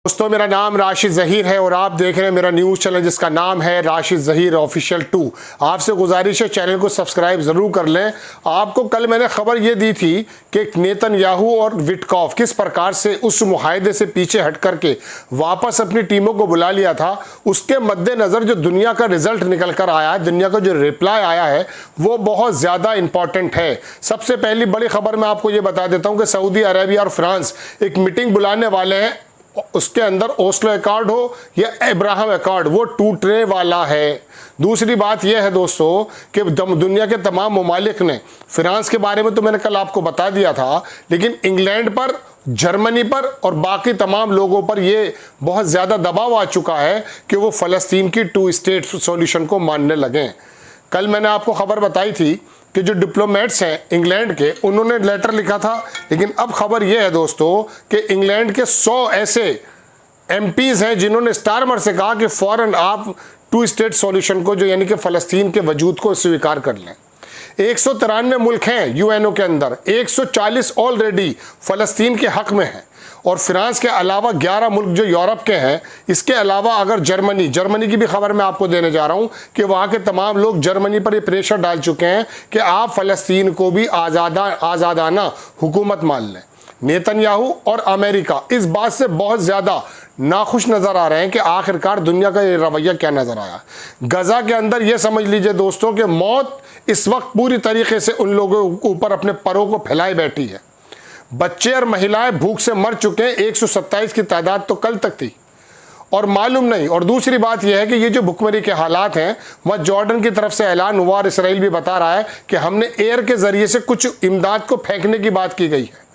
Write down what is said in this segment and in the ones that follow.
दोस्तों, मेरा नाम राशिद ज़हीर है और आप देख रहे हैं मेरा न्यूज़ चैनल जिसका नाम है राशिद ज़हीर ऑफिशियल 2। आपसे गुजारिश है चैनल को सब्सक्राइब ज़रूर कर लें। आपको कल मैंने खबर ये दी थी कि नेतन्याहू और विटकॉफ किस प्रकार से उस मुआहदे से पीछे हट करके वापस अपनी टीमों को बुला लिया था। उसके मद्देनज़र जो दुनिया का रिजल्ट निकल कर आया है, दुनिया का जो रिप्लाई आया है वो बहुत ज़्यादा इंपॉर्टेंट है। सबसे पहली बड़ी खबर मैं आपको ये बता देता हूँ कि सऊदी अरेबिया और फ्रांस एक मीटिंग बुलाने वाले हैं। उसके अंदर ओस्लो अकॉर्ड हो या अब्राहम अकॉर्ड, वो टूटने वाला है। दूसरी बात यह है दोस्तों कि दुनिया के तमाम ममालिक ने, फ्रांस के बारे में तो मैंने कल आपको बता दिया था, लेकिन इंग्लैंड पर, जर्मनी पर और बाकी तमाम लोगों पर यह बहुत ज़्यादा दबाव आ चुका है कि वो फ़लस्तीन की 2 स्टेट सॉल्यूशन को मानने लगें। कल मैंने आपको खबर बताई थी कि जो डिप्लोमेट्स हैं इंग्लैंड के, उन्होंने लेटर लिखा था, लेकिन अब खबर यह है दोस्तों कि इंग्लैंड के 100 ऐसे एमपीज़ हैं जिन्होंने स्टारमर से कहा कि फ़ौरन आप 2 स्टेट सॉल्यूशन को, जो यानी कि फ़लस्तीन के वजूद को स्वीकार कर लें। 193 मुल्क हैं यूएनओ के अंदर, 140 ऑलरेडी फ़लस्तीन के हक़ में हैं और फ्रांस के अलावा 11 मुल्क जो यूरोप के हैं। इसके अलावा अगर जर्मनी की भी खबर मैं आपको देने जा रहा हूं कि वहां के तमाम लोग जर्मनी पर ये प्रेशर डाल चुके हैं कि आप फ़लस्तीन को भी आज़ादाना हुकूमत मान लें। नेतन्याहू और अमेरिका इस बात से बहुत ज़्यादा नाखुश नज़र आ रहे हैं कि आखिरकार दुनिया का ये रवैया क्या नज़र आया। गज़ा के अंदर ये समझ लीजिए दोस्तों कि मौत इस वक्त पूरी तरीके से उन लोगों के ऊपर अपने परों को फैलाए बैठी है। बच्चे और महिलाएं भूख से मर चुके हैं, 127 की तादाद तो कल तक थी और मालूम नहीं। और दूसरी बात यह है कि ये जो भुखमरी के हालात हैं, वह जॉर्डन की तरफ से ऐलान हुआ और इसराइल भी बता रहा है कि हमने एयर के ज़रिए से कुछ इमदाद को फेंकने की बात की गई है।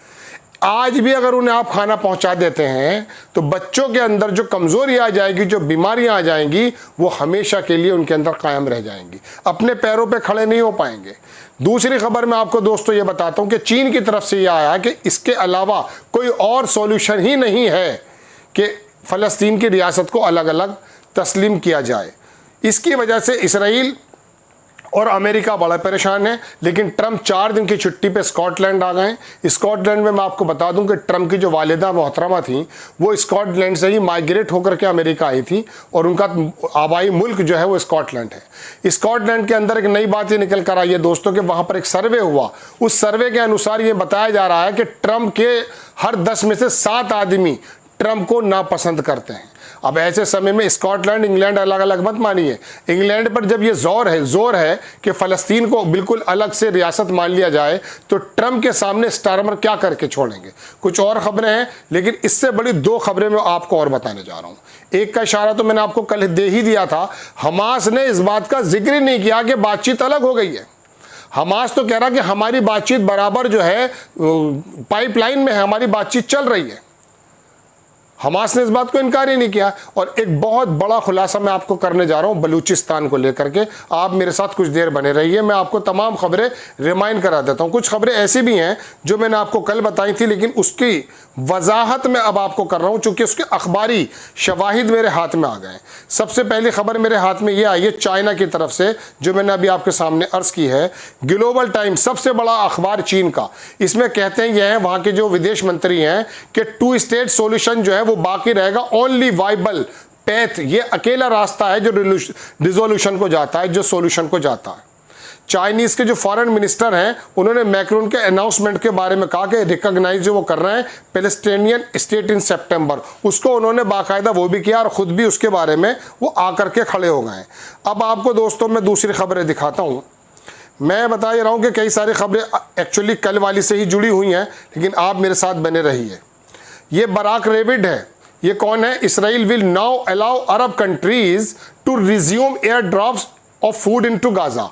आज भी अगर उन्हें आप खाना पहुंचा देते हैं तो बच्चों के अंदर जो कमज़ोरी आ जाएगी, जो बीमारियां आ जाएंगी, वो हमेशा के लिए उनके अंदर कायम रह जाएंगी, अपने पैरों पे खड़े नहीं हो पाएंगे। दूसरी खबर मैं आपको दोस्तों ये बताता हूं कि चीन की तरफ से यह आया कि इसके अलावा कोई और सॉल्यूशन ही नहीं है कि फ़लस्तीन की रियासत को अलग अलग तस्लीम किया जाए। इसकी वजह से इसराइल और अमेरिका बड़ा परेशान है। लेकिन ट्रंप 4 दिन की छुट्टी पे स्कॉटलैंड आ गए। स्कॉटलैंड में मैं आपको बता दूं कि ट्रंप की जो वालिदा मोहतरमा थी वो स्कॉटलैंड से ही माइग्रेट होकर के अमेरिका आई थी और उनका आबाई मुल्क जो है वो स्कॉटलैंड है। स्कॉटलैंड के अंदर एक नई बात ये निकल कर आई है दोस्तों कि वहाँ पर एक सर्वे हुआ। उस सर्वे के अनुसार ये बताया जा रहा है कि ट्रंप के हर 10 में से 7 आदमी ट्रंप को नापसंद करते हैं। अब ऐसे समय में स्कॉटलैंड इंग्लैंड अलग अलग मत मानिए। इंग्लैंड पर जब ये जोर है कि फ़लस्तीन को बिल्कुल अलग से रियासत मान लिया जाए, तो ट्रंप के सामने स्टारमर क्या करके छोड़ेंगे। कुछ और खबरें हैं, लेकिन इससे बड़ी 2 खबरें मैं आपको और बताने जा रहा हूँ। एक का इशारा तो मैंने आपको कल दे ही दिया था। हमास ने इस बात का जिक्र ही नहीं किया कि बातचीत अलग हो गई है। हमास तो कह रहा कि हमारी बातचीत बराबर जो है पाइपलाइन में है, हमारी बातचीत चल रही है। हमास ने इस बात को इनकार ही नहीं किया। और एक बहुत बड़ा खुलासा मैं आपको करने जा रहा हूं बलूचिस्तान को लेकर के। आप मेरे साथ कुछ देर बने रहिए, मैं आपको तमाम खबरें रिमाइंड करा देता हूं। कुछ खबरें ऐसी भी हैं जो मैंने आपको कल बताई थी, लेकिन उसकी वजाहत मैं अब आपको कर रहा हूं चूंकि उसके अखबारी शवाहिद मेरे हाथ में आ गए। सबसे पहली खबर मेरे हाथ में ये आई है चाइना की तरफ से, जो मैंने अभी आपके सामने अर्ज की है। ग्लोबल टाइम्स, सबसे बड़ा अखबार चीन का, इसमें कहते हैं यह है वहां के जो विदेश मंत्री हैं कि 2 स्टेट सॉल्यूशन जो है वो बाकी रहेगा, ओनली वाइबल पैथ, ये अकेला रास्ता है जो रिजोल्यूशन को जाता है, जो सॉल्यूशन को जाता है। चाइनीज के जो फॉरेन मिनिस्टर हैं उन्होंने मैक्रोन के अनाउंसमेंट के बारे में कहा कि रिकॉग्नाइज जो वो कर रहे हैं पैलेस्टीनियन स्टेट इन सितंबर, उसको उन्होंने बाकायदा वो भी किया और ख़ुद भी उसके बारे में वो आकर के खड़े हो गए। अब आपको दोस्तों मैं दूसरी खबरें दिखाता हूँ। मैं बता ही रहा हूँ कि कई सारी खबरें एक्चुअली कल वाली से ही जुड़ी हुई हैं, लेकिन आप मेरे साथ बने रहिए। ये बराक रेविड है। ये कौन है? Israel will now allow Arab countries to resume air drops of food into Gaza.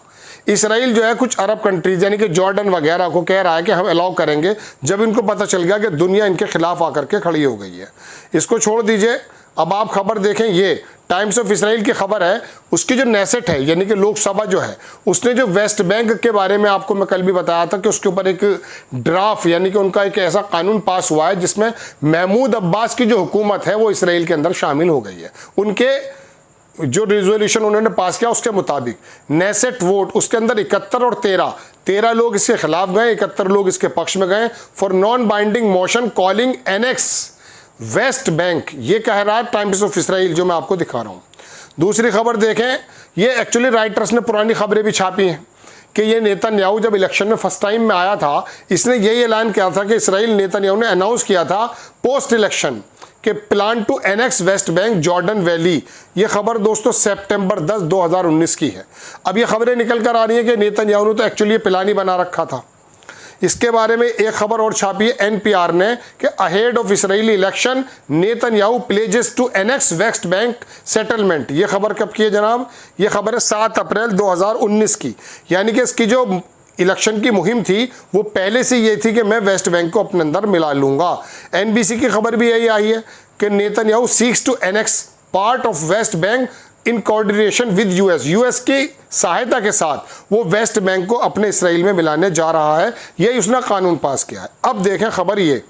Israel जो है कुछ अरब कंट्रीज यानी कि जॉर्डन वगैरह को कह रहा है कि हम अलाउ करेंगे, जब इनको पता चल गया कि दुनिया इनके खिलाफ आकर के खड़ी हो गई है। इसको छोड़ दीजिए, अब आप खबर देखें। ये टाइम्स ऑफ इसराइल की खबर है। उसकी जो नेसेट है यानी कि लोकसभा जो है, उसने जो वेस्ट बैंक के बारे में आपको मैं कल भी बताया था कि उसके ऊपर एक ड्राफ्ट यानी कि उनका एक ऐसा कानून पास हुआ है जिसमें महमूद अब्बास की जो हुकूमत है वो इसराइल के अंदर शामिल हो गई है। उनके जो रिजोल्यूशन उन्होंने पास किया उसके मुताबिक नेसेट वोट, उसके अंदर 71 और 13 लोग इसके खिलाफ गए, 71 लोग इसके पक्ष में गए। For non binding motion calling annex West bank, ये कह रहा है टाइम्स ऑफ इसराइल, जो मैं आपको दिखा रहा हूँ। दूसरी खबर देखें, ये एक्चुअली राइटर्स ने पुरानी खबरें भी छापी हैं कि ये नेतन्याहू जब इलेक्शन में फर्स्ट टाइम में आया था, इसने यही ऐलान किया था कि इसराइल नेतन्याहू ने अनाउंस किया था पोस्ट इलेक्शन के plan to annex West Bank Jordan Valley. ये खबर दोस्तों सितंबर 10, 2019 की है। अब ये खबरें निकल कर आ रही हैं कि नेतन्याहू ने तो एक्चुअली ये प्लान ही बना रखा था। इसके बारे में एक खबर और छापी है एनपीआर ने कि ahead of Israeli election Netanyahu pledges to annex West Bank settlement. ये खबर कब की है जनाब? ये खबर है 7 अप्रैल 2019 की। यानी कि इसकी जो इलेक्शन की मुहिम थी वो पहले से ये थी कि मैं वेस्ट बैंक को अपने अंदर मिला लूंगा। एनबीसी की खबर भी यही आई है कि Netanyahu seeks to annex part of West Bank in coordination with US की सहायता के साथ वो वेस्ट बैंक को अपने इसराइल में मिलाने जा रहा है। यही उसने कानून पास किया है। अब देखें खबर ये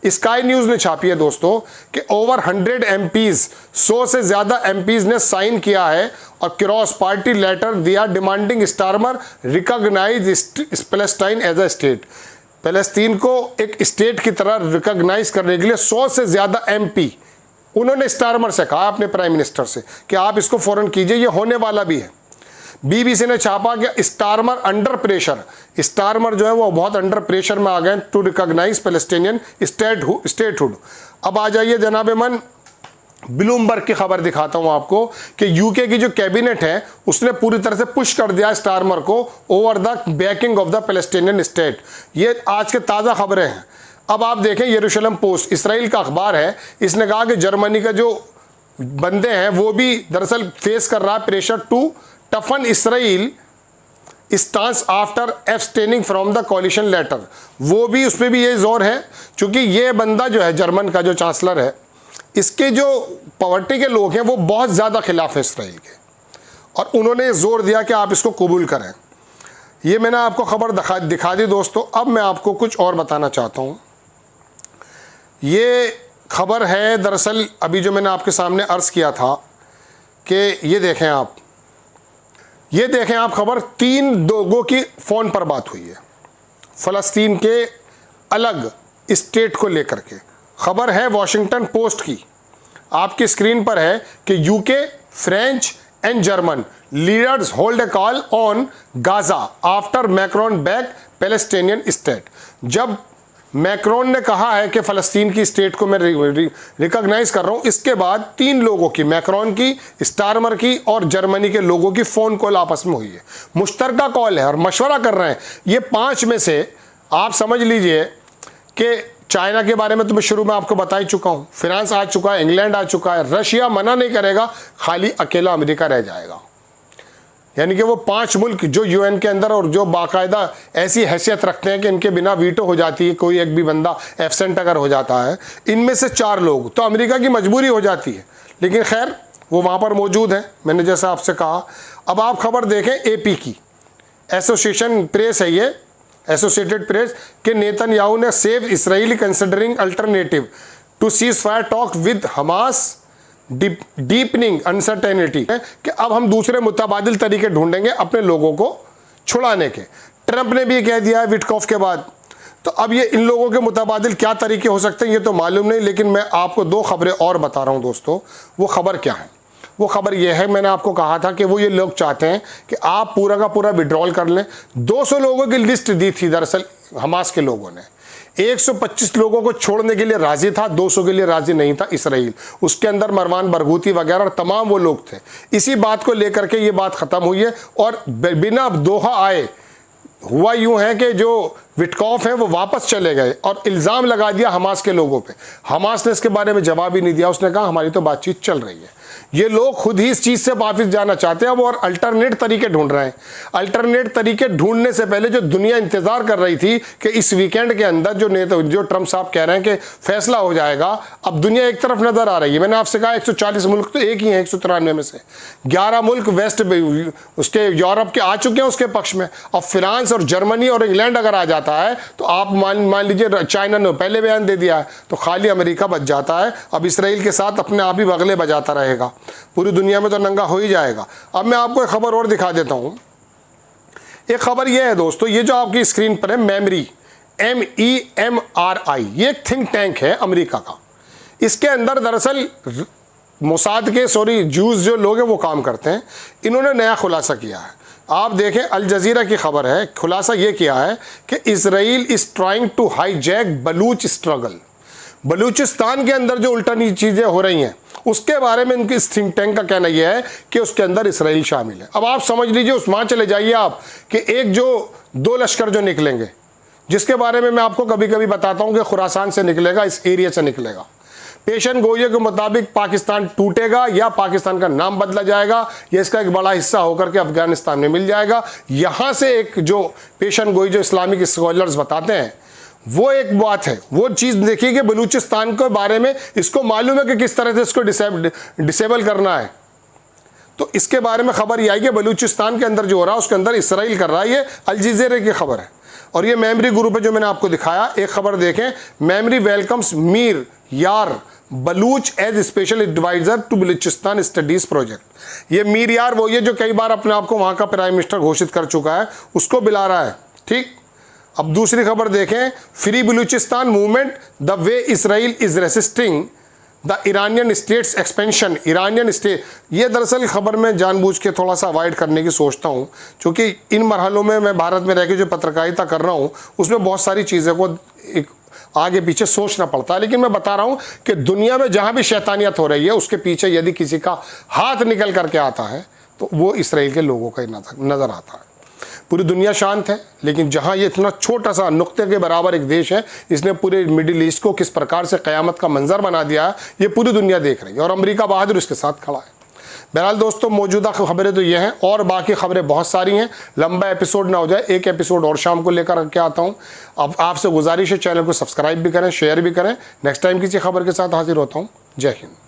स्काई न्यूज़ ने छापी है दोस्तों कि ओवर 100 एमपीज, 100 से ज़्यादा एमपीज ने साइन किया है और क्रॉस पार्टी लेटर दिया demanding Starmer recognise Palestine as a state. Palestine को एक स्टेट की तरह रिकॉग्नाइज करने के लिए 100 से ज़्यादा एमपी उन्होंने स्टारमर से कहा, अपने प्राइम मिनिस्टर से, कि आप इसको फौरन कीजिए, ये होने वाला भी है। बीबीसी ने छापा कि स्टारमर अंडर प्रेशर, स्टारमर जो है वो बहुत अंडर प्रेशर में आ गए टू रिकॉग्नाइज पैलेस्टीनियन स्टेटहुड। अब आ जाइए जनाब मन, ब्लूमबर्ग की खबर दिखाता हूं आपको कि यूके की जो कैबिनेट है उसने पूरी तरह से पुश कर दिया स्टारमर को over the banking of the Palestinian state. ये आज के ताज़ा खबरें हैं। अब आप देखें यरूशलेम पोस्ट, इसराइल का अखबार है, इसने कहा कि जर्मनी का जो बंदे हैं वो भी दरअसल फेस कर रहा है pressure to toughen Israel stance after abstaining from the coalition letter. वो भी, उस पर भी ये जोर है, क्योंकि ये बंदा जो है जर्मन का जो चांसलर है, इसके जो पार्टी के लोग हैं वो बहुत ज़्यादा खिलाफ है इसराइल के, और उन्होंने जोर दिया कि आप इसको कबूल करें। ये मैंने आपको खबर दिखा दी दोस्तों। अब मैं आपको कुछ और बताना चाहता हूँ। ये खबर है दरअसल अभी जो मैंने आपके सामने अर्ज़ किया था कि ये देखें आप खबर, 3 लोगों की फ़ोन पर बात हुई है फ़लस्तीन के अलग स्टेट को लेकर के। खबर है वॉशिंगटन पोस्ट की, आपकी स्क्रीन पर है कि UK, French and German leaders hold a call on Gaza after Macron back Palestinian state. जब मैक्रोन ने कहा है कि फ़लस्तीन की स्टेट को मैं रिकॉग्नाइज कर रहा हूँ, इसके बाद 3 लोगों की, मैक्रोन की, स्टारमर की और जर्मनी के लोगों की फ़ोन कॉल आपस में हुई है। मुश्तरका कॉल है और मशवरा कर रहे हैं। ये 5 में से आप समझ लीजिए कि चाइना के बारे में तो मैं शुरू में आपको बता ही चुका हूँ, फ्रांस आ चुका है, इंग्लैंड आ चुका है, रशिया मना नहीं करेगा, खाली अकेला अमेरिका रह जाएगा। यानी कि वो 5 मुल्क जो यूएन के अंदर और जो बाकायदा ऐसी हैसियत रखते हैं कि इनके बिना वीटो हो जाती है, कोई एक भी बंदा एब्सेंट अगर हो जाता है, इनमें से 4 लोग, तो अमेरिका की मजबूरी हो जाती है। लेकिन खैर वो वहाँ पर मौजूद हैं, मैंने जैसा आपसे कहा। अब आप खबर देखें एपी की, एसोसिएशन प्रेस है ये, एसोसिएटेड प्रेस, कि नेतन्याहू ने says Israel considering alternative to cease fire talk with Hamas deepening uncertainty, कि अब हम दूसरे मुतबादिल तरीके ढूंढेंगे अपने लोगों को छुड़ाने के। ट्रंप ने भी कह दिया है विटकॉफ के बाद। तो अब ये इन लोगों के मुतबादिल क्या तरीके हो सकते हैं ये तो मालूम नहीं, लेकिन मैं आपको 2 खबरें और बता रहा हूँ दोस्तों। वो खबर क्या है? वो खबर ये है, मैंने आपको कहा था कि वो ये लोग चाहते हैं कि आप पूरा का पूरा विड्रॉल कर लें। 200 लोगों की लिस्ट दी थी दरअसल हमास के लोगों ने, 125 लोगों को छोड़ने के लिए राजी था, 200 के लिए राजी नहीं था इसराइल। उसके अंदर मरवान बरगूती वगैरह तमाम वो लोग थे। इसी बात को लेकर के ये बात ख़त्म हुई है और बिना दोहा आए हुआ यूं है कि जो विटकॉफ है वो वापस चले गए और इल्ज़ाम लगा दिया हमास के लोगों पे। हमास ने इसके बारे में जवाब ही नहीं दिया, उसने कहा हमारी तो बातचीत चल रही है। ये लोग खुद ही इस चीज़ से वापस जाना चाहते हैं अब और अल्टरनेट तरीके ढूंढ रहे हैं। अल्टरनेट तरीके ढूंढने से पहले जो दुनिया इंतज़ार कर रही थी कि इस वीकेंड के अंदर जो ट्रंप साहब कह रहे हैं कि फैसला हो जाएगा, अब दुनिया एक तरफ नज़र आ रही है। मैंने आपसे कहा 140 मुल्क तो एक ही हैं 193 में से, 11 मुल्क वेस्ट उसके यूरोप के आ चुके हैं उसके पक्ष में। अब फ्रांस और जर्मनी और इंग्लैंड अगर आ जाता है तो आप मान लीजिए चाइना ने पहले बयान दे दिया है तो खाली अमेरिका बच जाता है। अब इसराइल के साथ अपने आप ही बगले बजाता रहेगा, पूरी दुनिया में तो नंगा हो ही जाएगा। अब मैं आपको एक खबर और दिखा देता हूं। एक खबर यह है दोस्तों, ये जो आपकी स्क्रीन पर है MEMRI, MEMRI, ये एक थिंक टैंक है अमेरिका का। इसके अंदर दरअसल मोसाद के जूस जो लोग हैं वो काम करते हैं। इन्होंने नया खुलासा किया है। आप देखें, अल जजीरा की खबर है, खुलासा ये किया है कि Israel is trying to hijack Baloch struggle. Balochistan के अंदर जो उल्टा चीज़ें हो रही हैं उसके बारे में इनकी थिंक टैंक का कहना यह है कि उसके अंदर इसराइल शामिल है। अब आप समझ लीजिए, उस्मान चले जाइए आप कि एक जो 2 लश्कर जो निकलेंगे, जिसके बारे में मैं आपको कभी कभी बताता हूं कि खुरासान से निकलेगा, इस एरिया से निकलेगा। पेशन गोये के मुताबिक पाकिस्तान टूटेगा या पाकिस्तान का नाम बदला जाएगा या इसका एक बड़ा हिस्सा होकर के अफगानिस्तान में मिल जाएगा। यहां से एक जो पेशन गोई जो इस्लामिक स्कॉलर्स बताते हैं वो एक बात है, वो चीज़ देखिए कि बलूचिस्तान के बारे में इसको मालूम है कि किस तरह से इसको डिसेबल करना है। तो इसके बारे में खबर यह आई कि बलूचिस्तान के अंदर जो हो रहा है उसके अंदर इसराइल कर रहा है। ये अल जजीरा की खबर है और ये मेमरी ग्रुप है जो मैंने आपको दिखाया। एक खबर देखें, memory welcomes Mir Yar Baloch as special adviser to Balochistan studies project. ये मीर यार वो ये जो कई बार अपने आप को वहाँ का प्राइम मिनिस्टर घोषित कर चुका है, उसको बुला रहा है। ठीक, अब दूसरी खबर देखें, free Balochistan movement the way Israel is resisting the Iranian states expansion. Iranian state, ये दरअसल खबर में जानबूझ के थोड़ा सा अवॉइड करने की सोचता हूँ, क्योंकि इन मरहलों में मैं भारत में रह के जो पत्रकारिता कर रहा हूँ उसमें बहुत सारी चीज़ों को एक आगे पीछे सोचना पड़ता है। लेकिन मैं बता रहा हूँ कि दुनिया में जहाँ भी शैतानियत हो रही है उसके पीछे यदि किसी का हाथ निकल करके आता है तो वो इसराइल के लोगों का ही नज़र आता है। पूरी दुनिया शांत है, लेकिन जहां ये इतना छोटा सा नुक्ते के बराबर एक देश है, इसने पूरे मिडिल ईस्ट को किस प्रकार से क़यामत का मंजर बना दिया है ये पूरी दुनिया देख रही है और अमेरिका बहादुर इसके साथ खड़ा है। बहरहाल दोस्तों, मौजूदा खबरें तो ये हैं और बाकी खबरें बहुत सारी हैं। लंबा एपिसोड ना हो जाए, एक एपिसोड और शाम को लेकर के आता हूँ। अब आपसे गुजारिश है चैनल को सब्सक्राइब भी करें, शेयर भी करें। नेक्स्ट टाइम किसी खबर के साथ हाजिर होता हूँ। जय हिंद।